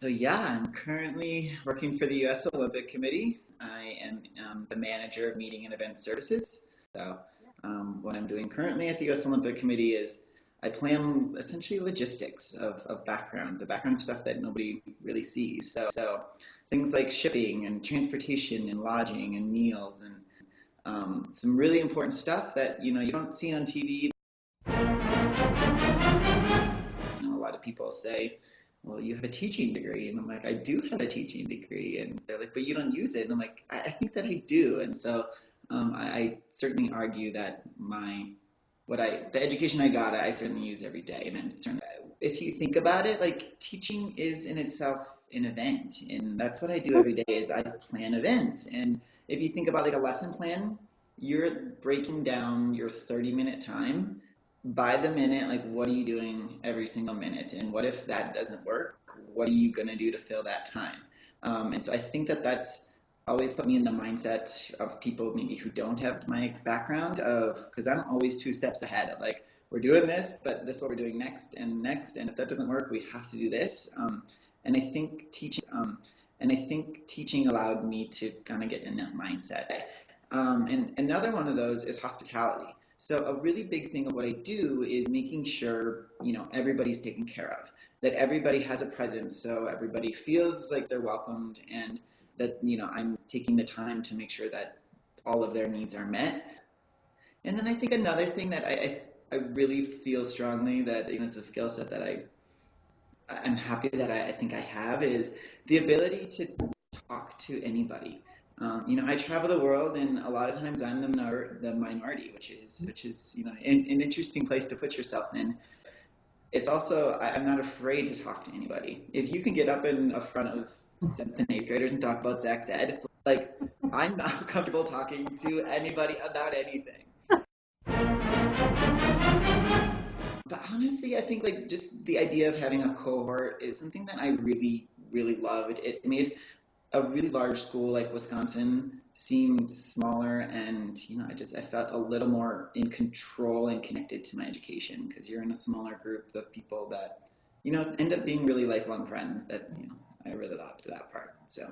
So yeah, I'm currently working for the U.S. Olympic Committee. I am the manager of meeting and event services. So what I'm doing currently at the U.S. Olympic Committee is I plan essentially logistics of background, the background stuff that nobody really sees. So things like shipping and transportation and lodging and meals and some really important stuff that you don't see on TV. A lot of people say, well, you have a teaching degree. And I'm like, I do have a teaching degree. And they're like, but you don't use it. And I'm like, I think that I do. And so I certainly argue that the education I got, I certainly use every day. And then certainly, if you think about it, like teaching is in itself an event. And that's what I do every day is I plan events. And if you think about like a lesson plan, you're breaking down your 30-minute time by the minute, like what are you doing every single minute? And what if that doesn't work? What are you going to do to fill that time? And so I think that that's always put me in the mindset of people maybe who don't have my background of, because I'm always two steps ahead of like, we're doing this, but this is what we're doing next and next. And if that doesn't work, we have to do this. And I think teaching allowed me to kind of get in that mindset. And another one of those is hospitality. So a really big thing of what I do is making sure, everybody's taken care of, that everybody has a presence, so everybody feels like they're welcomed, and that, I'm taking the time to make sure that all of their needs are met. And then I think another thing that I really feel strongly that, it's a skill set that I'm happy that I think I have is the ability to talk to anybody. I travel the world, and a lot of times I'm the minority, which is an interesting place to put yourself in. It's also I'm not afraid to talk to anybody. If you can get up in front of seventh and eighth graders and talk about sex ed, like I'm not comfortable talking to anybody about anything. But honestly, I think like just the idea of having a cohort is something that I really, really loved. It made a really large school like Wisconsin seemed smaller, and I felt a little more in control and connected to my education because you're in a smaller group of people that end up being really lifelong friends that I really loved that part. So